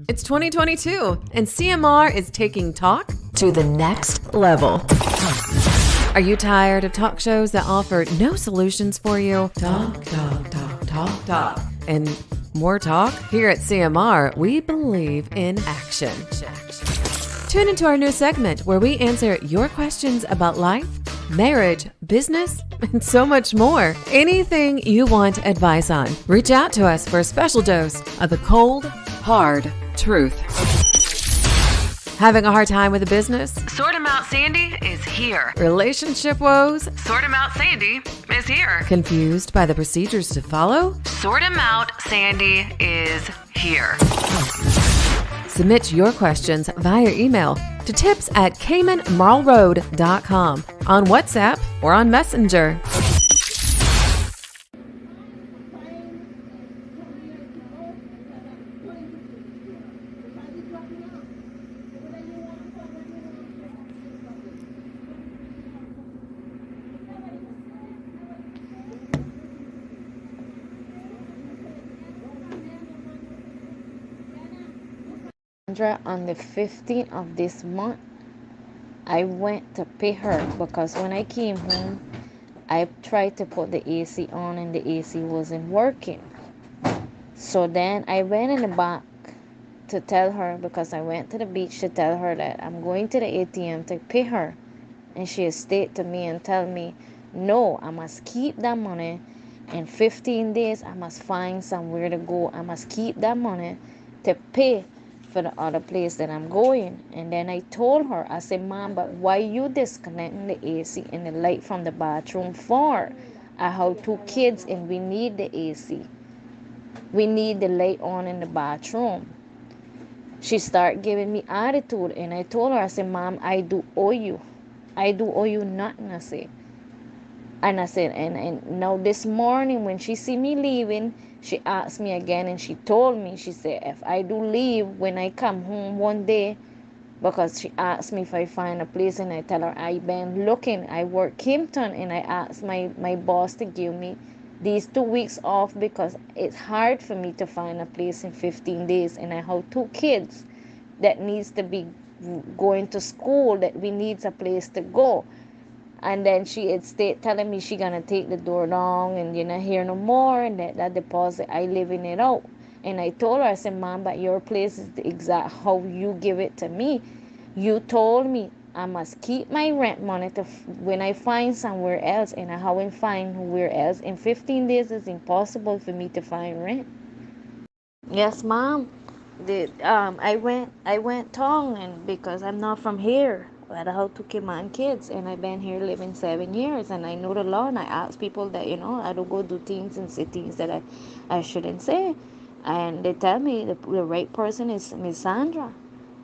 It's 2022, and CMR is taking talk to the next level. Are you tired of talk shows that offer no solutions for you? Talk, talk, talk, talk, talk. And more talk? Here at CMR, we believe in action. Tune into our new segment where we answer your questions about life, marriage, business, and so much more. Anything you want advice on, reach out to us for a special dose of the cold, hard truth. Having a hard time with a business? Sort 'em Out Sandy is here. Relationship woes? Sort 'em Out Sandy is here. Confused by the procedures to follow? Sort 'em Out Sandy is here. Submit your questions via email to tips@caymanmarlroad.com, on WhatsApp or on Messenger. On the 15th of this month, I went to pay her because when I came home, I tried to put the AC on and the AC wasn't working. So then I went in the back to tell her, because I went to the beach to tell her that I'm going to the ATM to pay her. And she stayed to me and tell me, no, I must keep that money. In 15 days, I must find somewhere to go. I must keep that money to pay for the other place that I'm going. And then I told her, I said, Mom, but why you disconnecting the AC and the light from the bathroom for? I have 2 kids and we need the AC. We need the light on in the bathroom. She started giving me attitude, and I told her, I said, Mom, I do owe you. I do owe you nothing, I said. And I said, and now this morning when she see me leaving, she asked me again, and she told me, she said, if I do leave when I come home one day, because she asked me if I find a place, and I tell her I been looking. I work Kimpton, and I asked my boss to give me these 2 weeks off because it's hard for me to find a place in 15 days, and I have 2 kids that needs to be going to school, that we needs a place to go. And then she had stayed telling me she gonna take the door down and you not hear no more, and that deposit I living it out. And I told her, I said, Mom, but your place is the exact how you give it to me. You told me I must keep my rent money to when I find somewhere else, and I haven't find where else. In 15 days it's impossible for me to find rent. Yes, Mom. I went tongue, and because I'm not from here. I have 2 kids, and I've been here living 7 years, and I know the law, and I ask people that, I don't go do things and say things that I shouldn't say. And they tell me the right person is Miss Sandra.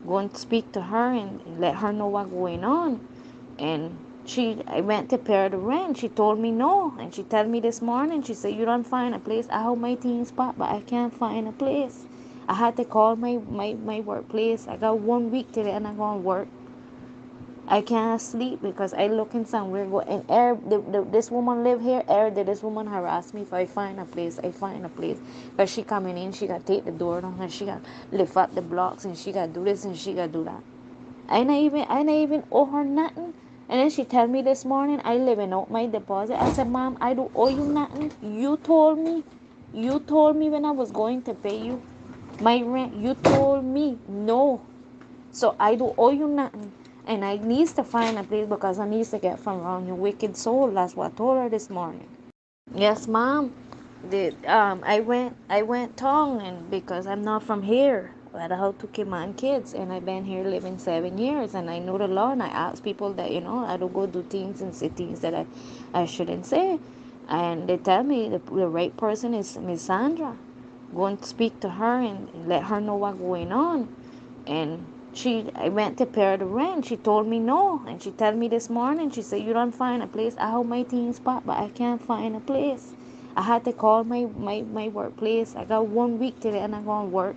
Go and speak to her and let her know what's going on. And I went to pay the rent. She told me no, and she told me this morning, she said, you don't find a place. I have my things spot, but I can't find a place. I had to call my workplace. I got 1 week till I'm going to work. I can't sleep because I looking somewhere go and this woman live here. This woman harass me if I find a place. I find a place. Because she coming in, she got to take the door down, and she got to lift up the blocks, and she got to do this and she got to do that. I not even owe her nothing. And then she tell me this morning I living out my deposit. I said, Mom, I don't owe you nothing. You told me when I was going to pay you my rent. You told me no. So I don't owe you nothing. And I needs to find a place because I needs to get from around your wicked soul. That's what I told her this morning. Yes, Mom. I went tongue, and because I'm not from here. I have 2 kids, and I've been here living 7 years, and I know the law, and I ask people that, I don't go do things and say things that I shouldn't say. And they tell me the right person is Miss Sandra. Go and speak to her and let her know what's going on. And I went to pay the rent. She told me no, and she told me this morning, she said, you don't find a place. I have my things spot, but I can't find a place. I had to call my workplace. I got 1 week till I'm going to work.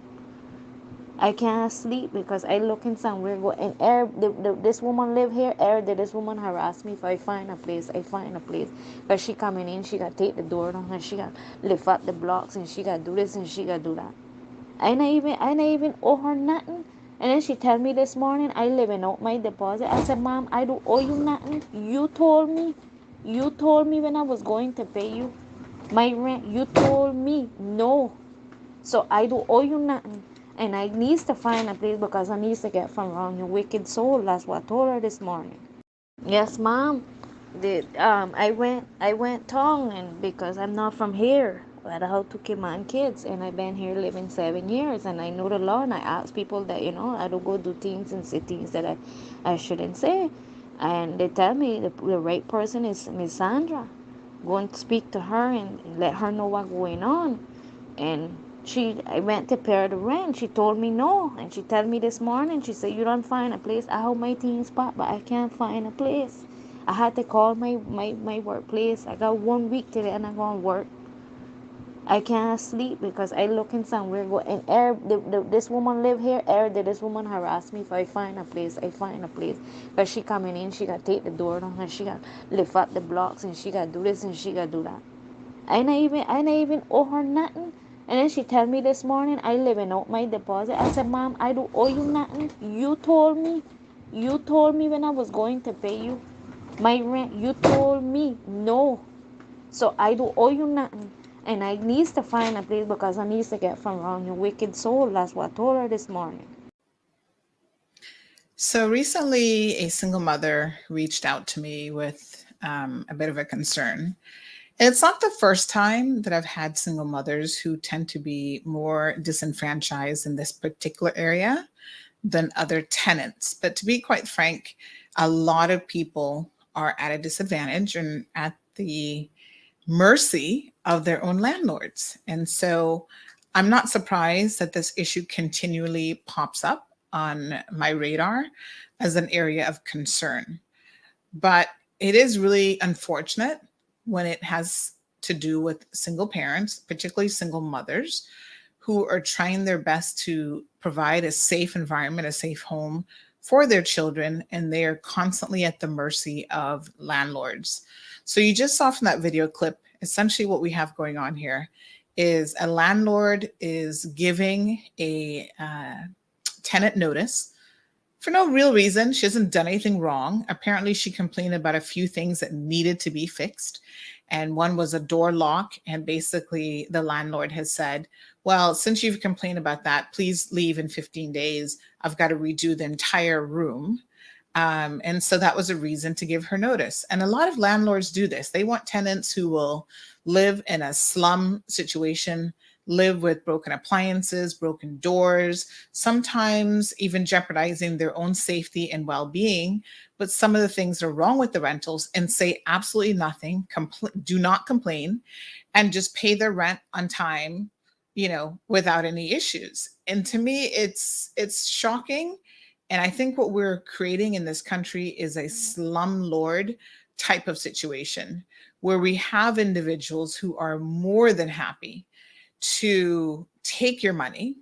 I can't sleep because I looking somewhere go and this woman live here. This woman harass me if I find a place. I find a place. Because she coming in, she got to take the door down, and she got to lift up the blocks, and she got to do this and she got to do that. I not even owe her nothing. And then she tell me this morning I living out my deposit. I said, Mom, I don't owe you nothing. You told me when I was going to pay you my rent. You told me no. So I don't owe you nothing. And I needs to find a place because I needs to get from around your wicked soul. That's what I told her this morning. Yes, Mom. I went tongue and because I'm not from here. But how to keep my kids and I've been here living 7 years and I know the law and I ask people that I don't go do things and say things that I shouldn't say. And they tell me the right person is Miss Sandra. Go and speak to her and let her know what's going on. And I went to pay her the rent. She told me no. And she told me this morning, she said, you don't find a place. I have my things spot, but I can't find a place. I had to call my workplace. I got 1 week today and I'm going to work. I can't sleep because I looking somewhere. And this woman live here. This woman harass me if I find a place. I find a place. Because she coming in, she got to take the door down and she got to lift up the blocks and she got to do this and she got to do that. I not even owe her nothing. And then she tell me this morning I living out my deposit. I said, Mom, I don't owe you nothing. You told me when I was going to pay you my rent. You told me no. So I don't owe you nothing. And I needs to find a place because I needs to get from around your wicked soul. That's what I told her this morning. So recently, a single mother reached out to me with a bit of a concern. And it's not the first time that I've had single mothers who tend to be more disenfranchised in this particular area than other tenants. But to be quite frank, a lot of people are at a disadvantage and at the mercy of their own landlords. And so I'm not surprised that this issue continually pops up on my radar as an area of concern. But it is really unfortunate when it has to do with single parents, particularly single mothers, who are trying their best to provide a safe environment, a safe home for their children, and they are constantly at the mercy of landlords. So you just saw from that video clip, essentially what we have going on here is a landlord is giving a tenant notice for no real reason. She hasn't done anything wrong. Apparently, she complained about a few things that needed to be fixed. And one was a door lock. And basically, the landlord has said, well, since you've complained about that, please leave in 15 days. I've got to redo the entire room. And so that was a reason to give her notice. And a lot of landlords do this. They want tenants who will live in a slum situation, live with broken appliances, broken doors, sometimes even jeopardizing their own safety and well-being. But some of the things that are wrong with the rentals and say absolutely nothing, do not complain, and just pay their rent on time, without any issues. And to me, it's shocking. And I think what we're creating in this country is a slumlord type of situation where we have individuals who are more than happy to take your money.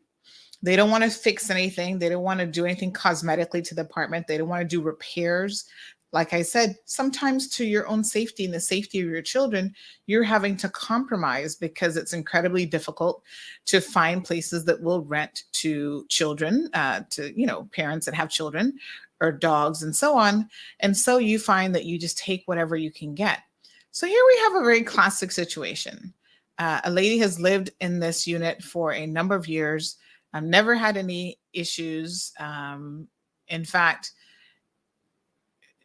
They don't want to fix anything. They don't want to do anything cosmetically to the apartment. They don't want to do repairs. Like I said, sometimes to your own safety and the safety of your children, you're having to compromise because it's incredibly difficult to find places that will rent to children, to parents that have children or dogs and so on. And so you find that you just take whatever you can get. So here we have a very classic situation. A lady has lived in this unit for a number of years. I've never had any issues. In fact,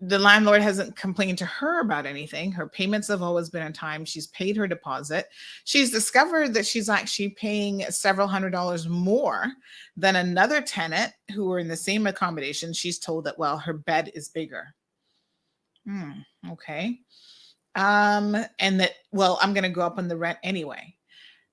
the landlord hasn't complained to her about anything. Her payments have always been on time. She's paid her deposit. She's discovered that she's actually paying several $100s more than another tenant who were in the same accommodation. She's told that, well, her bed is bigger. Okay. And that, well, I'm going to go up on the rent anyway.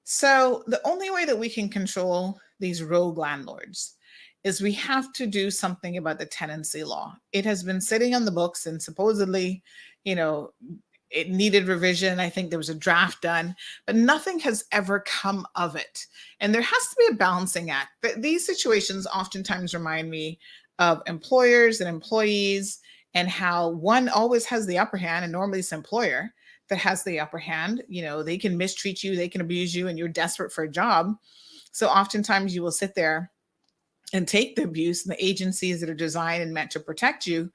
So the only way that we can control these rogue landlords is we have to do something about the tenancy law. It has been sitting on the books and supposedly, it needed revision. I think there was a draft done, but nothing has ever come of it. And there has to be a balancing act. These situations oftentimes remind me of employers and employees and how one always has the upper hand, and normally it's employer that has the upper hand. They can mistreat you, they can abuse you, and you're desperate for a job. So oftentimes you will sit there and take the abuse, and the agencies that are designed and meant to protect you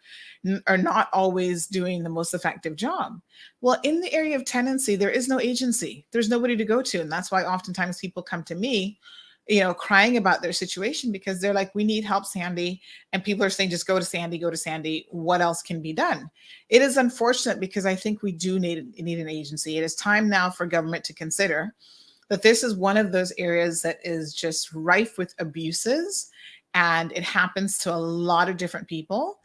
are not always doing the most effective job. Well, in the area of tenancy, there is no agency. There's nobody to go to. And that's why oftentimes people come to me, crying about their situation, because they're like, we need help, Sandy. And people are saying, just go to Sandy, go to Sandy. What else can be done? It is unfortunate, because I think we do need an agency. It is time now for government to consider that this is one of those areas that is just rife with abuses, and it happens to a lot of different people.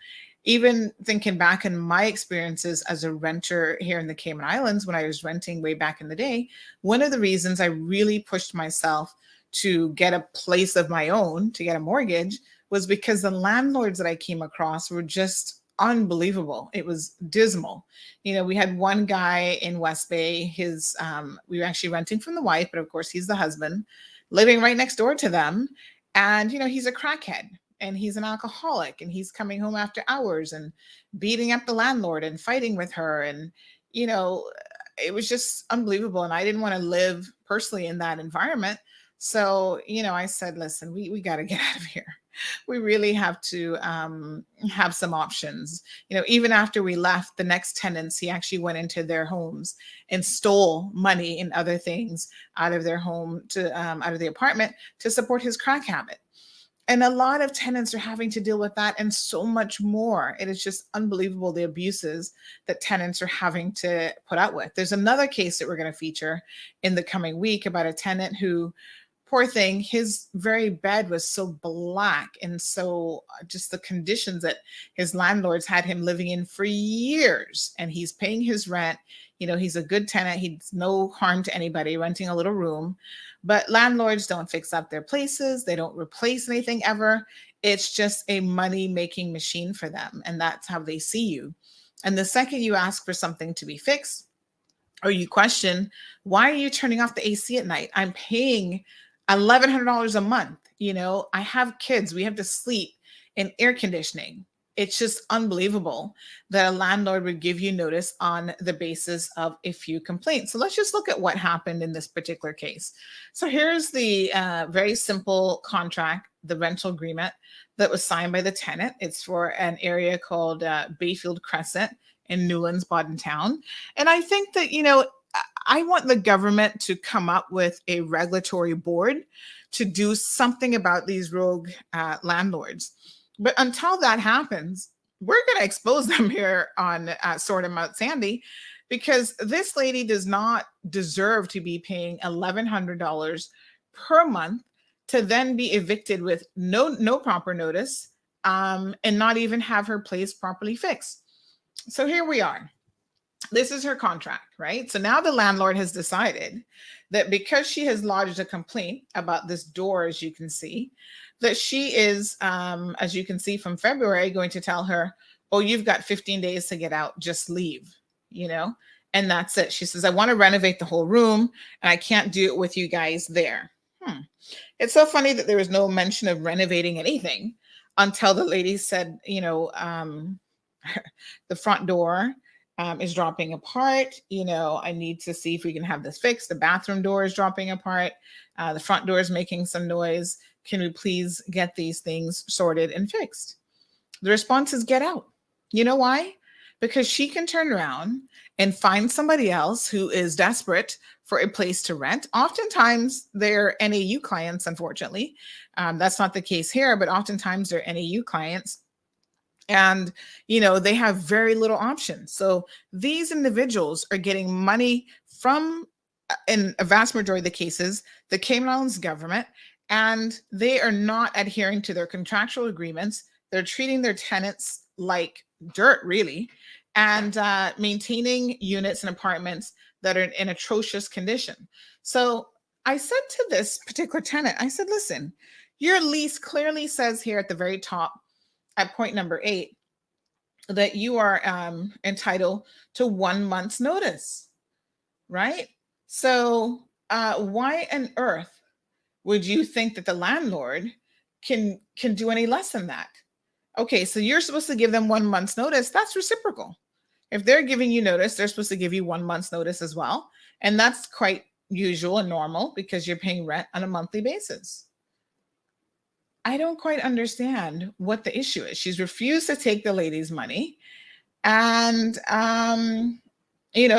Even thinking back in my experiences as a renter here in the Cayman Islands, when I was renting way back in the day, one of the reasons I really pushed myself to get a place of my own, to get a mortgage, was because the landlords that I came across were just unbelievable. It was dismal. We had one guy in West Bay, we were actually renting from the wife, but of course he's the husband, living right next door to them. And, he's a crackhead, and he's an alcoholic, and he's coming home after hours and beating up the landlord and fighting with her. And, it was just unbelievable. And I didn't want to live personally in that environment. So, I said, listen, we got to get out of here. We really have to have some options. Even after we left, the next tenants, he actually went into their homes and stole money and other things out of their home out of the apartment to support his crack habit. And a lot of tenants are having to deal with that and so much more. It is just unbelievable, the abuses that tenants are having to put up with. There's another case that we're going to feature in the coming week about a tenant who, poor thing, his very bed was so black, and so just the conditions that his landlords had him living in for years, and he's paying his rent. He's a good tenant. He's no harm to anybody, renting a little room, but landlords don't fix up their places. They don't replace anything ever. It's just a money-making machine for them, and that's how they see you. And the second you ask for something to be fixed, or you question, why are you turning off the AC at night? I'm paying $1,100 a month. I have kids. We have to sleep in air conditioning. It's just unbelievable that a landlord would give you notice on the basis of a few complaints. So let's just look at what happened in this particular case. So here's the very simple contract, the rental agreement that was signed by the tenant. It's for an area called Bayfield Crescent in Newlands, Bodden Town. And I think that, I want the government to come up with a regulatory board to do something about these rogue landlords. But until that happens, we're going to expose them here on Sword and Mount Sandy, because this lady does not deserve to be paying $1,100 per month to then be evicted with no proper notice, and not even have her place properly fixed. So here we are. This is her contract, right? So now the landlord has decided that because she has lodged a complaint about this door, as you can see, that she is, as you can see from February, going to tell her, oh, you've got 15 days to get out, just leave, and that's it. She says, I want to renovate the whole room, and I can't do it with you guys there. It's so funny that there was no mention of renovating anything until the lady said, the front door is dropping apart. I need to see if we can have this fixed. The bathroom door is dropping apart. The front door is making some noise. Can we please get these things sorted and fixed? The response is get out. You know why? Because she can turn around and find somebody else who is desperate for a place to rent. Oftentimes they're NAU clients, unfortunately. That's not the case here, but oftentimes they're NAU clients. And, they have very little options. So these individuals are getting money from, in a vast majority of the cases, the Cayman Islands government, and they are not adhering to their contractual agreements. They're treating their tenants like dirt, really, and maintaining units and apartments that are in atrocious condition. So I said to this particular tenant, I said, listen, your lease clearly says here at the very top, at point number 8, that you are entitled to 1 month's notice, right? So why on earth would you think that the landlord can do any less than that? Okay, so you're supposed to give them 1 month's notice. That's reciprocal. If they're giving you notice, they're supposed to give you 1 month's notice as well. And that's quite usual and normal because you're paying rent on a monthly basis. I don't quite understand what the issue is. She's refused to take the lady's money. And,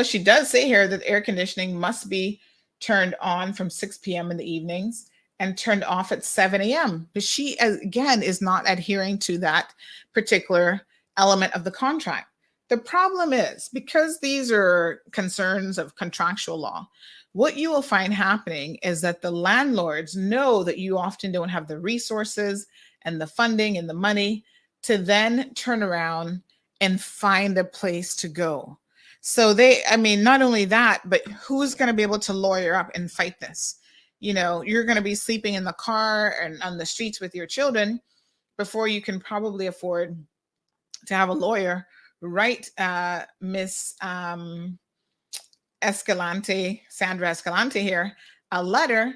she does say here that air conditioning must be turned on from 6 p.m. in the evenings and turned off at 7 a.m. But she, again, is not adhering to that particular element of the contract. The problem is because these are concerns of contractual law, what you will find happening is that the landlords know that you often don't have the resources and the funding and the money to then turn around and find a place to go. So not only that, but who's going to be able to lawyer up and fight this? You're going to be sleeping in the car and on the streets with your children before you can probably afford to have a lawyer write Miss Sandra Escalante here, a letter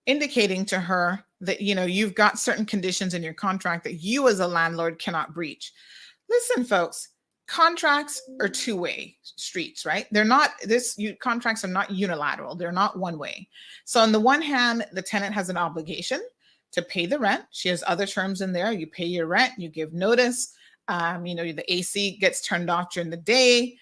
indicating to her that, you've got certain conditions in your contract that you as a landlord cannot breach. Listen, folks, contracts are two-way streets, right? Contracts are not unilateral. They're not one way. So on the one hand, the tenant has an obligation to pay the rent. She has other terms in there. You pay your rent, you give notice. The AC gets turned off during the day,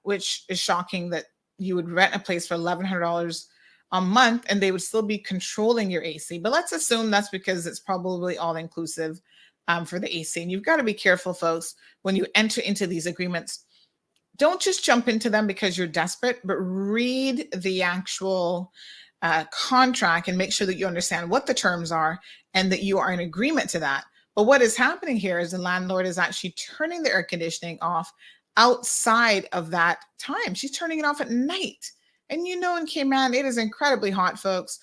which is shocking that you would rent a place for $1,100 a month and they would still be controlling your AC. But let's assume that's because it's probably all inclusive for the AC. And you've got to be careful, folks, when you enter into these agreements. Don't just jump into them because you're desperate, but read the actual contract and make sure that you understand what the terms are and that you are in agreement to that. But what is happening here is the landlord is actually turning the air conditioning off outside of that time. She's turning it off at night. And in Cayman, it is incredibly hot, folks.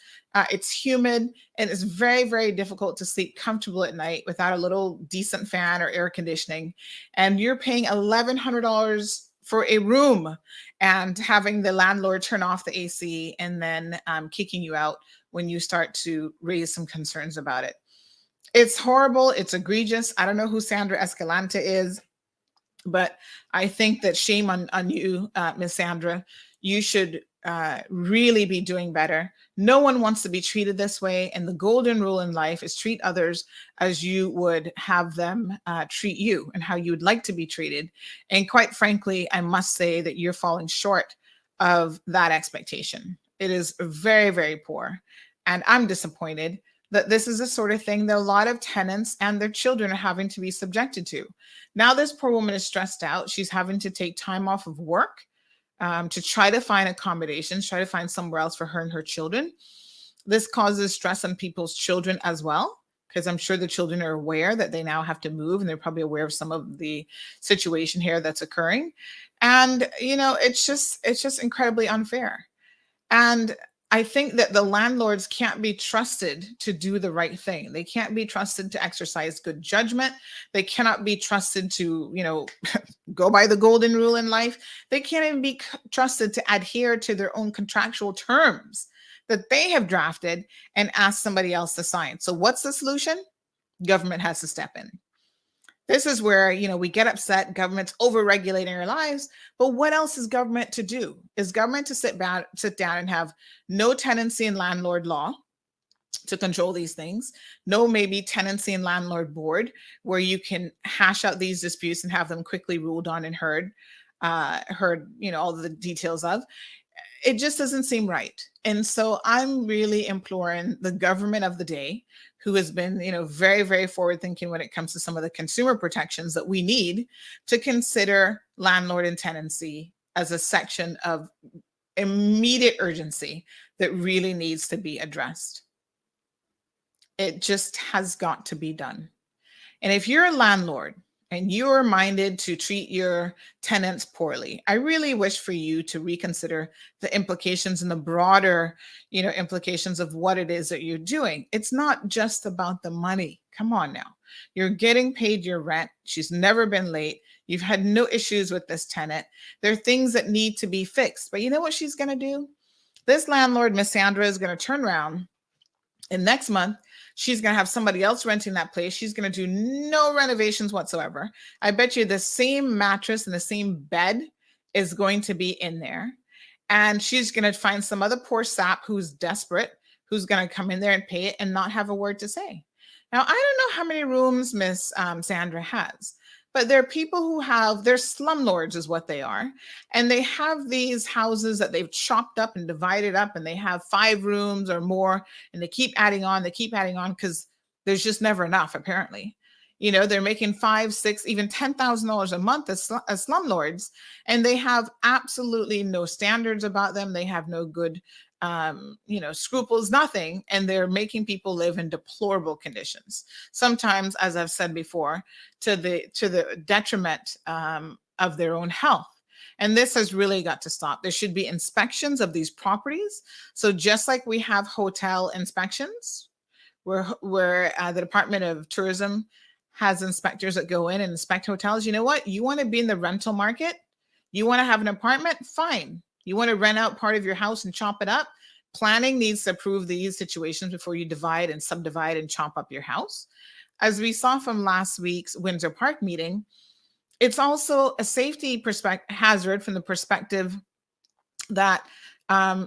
It's humid and it's very, very difficult to sleep comfortable at night without a little decent fan or air conditioning. And you're paying $1,100 for a room and having the landlord turn off the AC and then kicking you out when you start to raise some concerns about it. It's horrible. It's egregious. I don't know who Sandra Escalante is, but I think that shame on you, Miss Sandra. You should really be doing better. No one wants to be treated this way. And the golden rule in life is treat others as you would have them treat you and how you would like to be treated. And quite frankly, I must say that you're falling short of that expectation. It is very, very poor. And I'm disappointed that this is the sort of thing that a lot of tenants and their children are having to be subjected to. Now this poor woman is stressed out. She's having to take time off of work to try to find accommodations, try to find somewhere else for her and her children. This causes stress on people's children as well, because I'm sure the children are aware that they now have to move and they're probably aware of some of the situation here that's occurring. And, it's just incredibly unfair. And I think that the landlords can't be trusted to do the right thing. They can't be trusted to exercise good judgment. They cannot be trusted to, go by the golden rule in life. They can't even be trusted to adhere to their own contractual terms that they have drafted and ask somebody else to sign. So what's the solution? Government has to step in. This is where, we get upset. Government's over-regulating our lives. But what else is government to do? Is government to sit down and have no tenancy and landlord law to control these things? No, maybe tenancy and landlord board where you can hash out these disputes and have them quickly ruled on and heard, all the details of. It just doesn't seem right. And so I'm really imploring the government of the day, who has been, very, very forward thinking when it comes to some of the consumer protections that we need, to consider landlord and tenancy as a section of immediate urgency that really needs to be addressed. It just has got to be done. And if you're a landlord and you're minded to treat your tenants poorly, I really wish for you to reconsider the implications and the broader, implications of what it is that you're doing. It's not just about the money. Come on now. You're getting paid your rent. She's never been late. You've had no issues with this tenant. There are things that need to be fixed. But you know what she's going to do? This landlord, Miss Sandra, is going to turn around and next month, she's going to have somebody else renting that place. She's going to do no renovations whatsoever. I bet you the same mattress and the same bed is going to be in there. And she's going to find some other poor sap who's desperate, who's going to come in there and pay it and not have a word to say. Now, I don't know how many rooms Miss Sandra has, but there are people who they're slumlords is what they are. And they have these houses that they've chopped up and divided up, and they have 5 rooms or more, and they keep adding on because there's just never enough, apparently. They're making $5, $6, even $10,000 a month as slumlords, and they have absolutely no standards about them. They have no good, scruples, nothing, and they're making people live in deplorable conditions. Sometimes, as I've said before, to the detriment of their own health. And this has really got to stop. There should be inspections of these properties. So just like we have hotel inspections, where the Department of Tourism has inspectors that go in and inspect hotels. You know what? You want to be in the rental market? You want to have an apartment? Fine. You want to rent out part of your house and chop it up? Planning needs to approve these situations before you divide and subdivide and chop up your house. As we saw from last week's Windsor Park meeting, it's also a safety hazard from the perspective that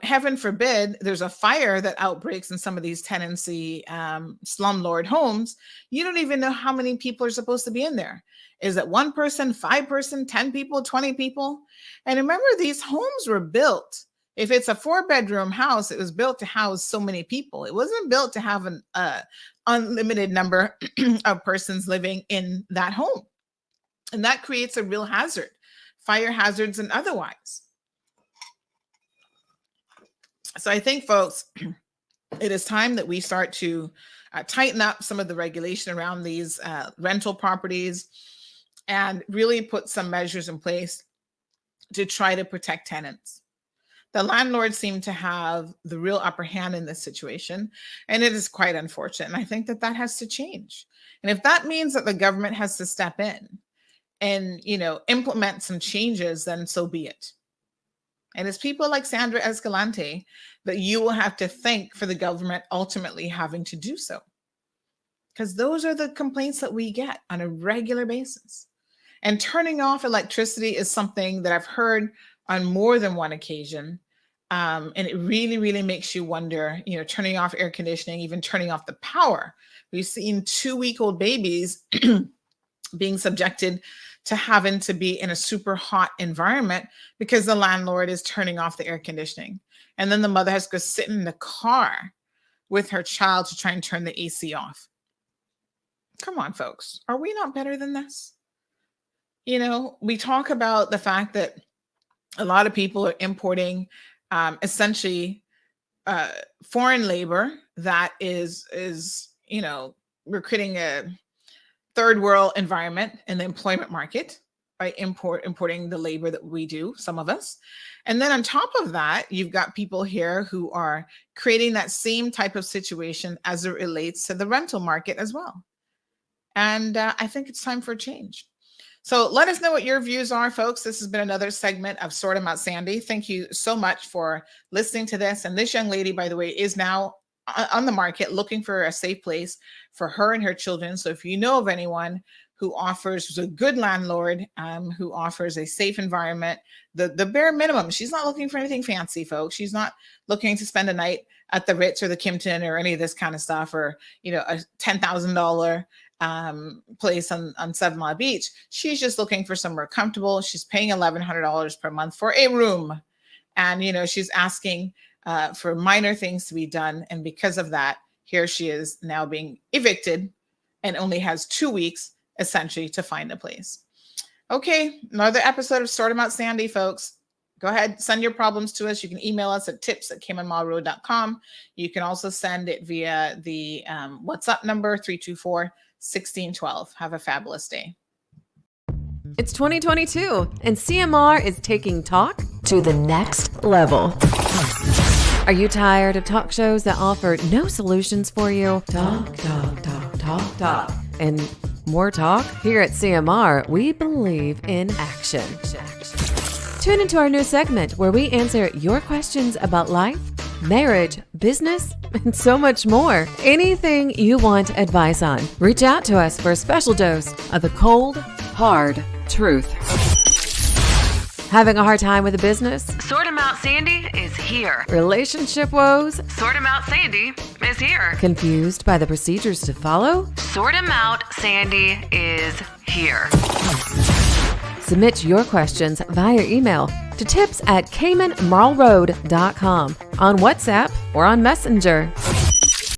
heaven forbid there's a fire that outbreaks in some of these tenancy slumlord homes. You don't even know how many people are supposed to be in there. Is it 1 person, 5 person, 10 people, 20 people? And remember, these homes were built. If it's a 4-bedroom house, it was built to house so many people. It wasn't built to have an unlimited number of persons living in that home. And that creates a real hazard, fire hazards and otherwise. So I think, folks, it is time that we start to tighten up some of the regulation around these rental properties and really put some measures in place to try to protect tenants. The landlords seem to have the real upper hand in this situation, and it is quite unfortunate. And I think that has to change. And if that means that the government has to step in and, implement some changes, then so be it. And it's people like Sandra Escalante that you will have to thank for the government ultimately having to do so. Because those are the complaints that we get on a regular basis. And turning off electricity is something that I've heard on more than one occasion. And it really, really makes you wonder, turning off air conditioning, even turning off the power. We've seen 2-week-old babies being subjected to having to be in a super hot environment because the landlord is turning off the air conditioning. And then the mother has to go sit in the car with her child to try and turn the AC off. Come on, folks. Are we not better than this? We talk about the fact that a lot of people are importing essentially foreign labor that is we're creating a third world environment in the employment market by importing the labor that we do, some of us. And then on top of that, you've got people here who are creating that same type of situation as it relates to the rental market as well. And I think it's time for a change. So let us know what your views are, folks. This has been another segment of Sort 'em Out Sandy. Thank you so much for listening to this. And this young lady, by the way, is now on the market looking for a safe place for her and her children. So if you know of anyone who offers a good landlord, who offers a safe environment, the bare minimum, she's not looking for anything fancy, folks. She's not looking to spend a night at the Ritz or the Kimpton or any of this kind of stuff, or, a $10,000 place on 7 Mile Beach. She's just looking for somewhere comfortable. She's paying $1,100 per month for a room. And, she's asking for minor things to be done. And because of that, here she is now being evicted and only has 2 weeks essentially to find a place. Okay, another episode of Sort 'em Out Sandy, folks. Go ahead, send your problems to us. You can email us at tips@caymanmallroad.com. You can also send it via the WhatsApp number 324-1612. Have a fabulous day. It's 2022, and CMR is taking talk to the next level. Are you tired of talk shows that offer no solutions for you? Talk, talk, talk, talk, talk. And more talk? Here at CMR, we believe in action. Tune into our new segment where we answer your questions about life, marriage, business, and so much more. Anything you want advice on, reach out to us for a special dose of the cold, hard truth. Having a hard time with a business? Sort 'em Out Out Sandy is here. Relationship woes? Sort 'em Out Sandy is here. Confused by the procedures to follow? Sort 'em Out Sandy is here. Submit your questions via email to tips@caymanmarlroad.com, on WhatsApp or on Messenger.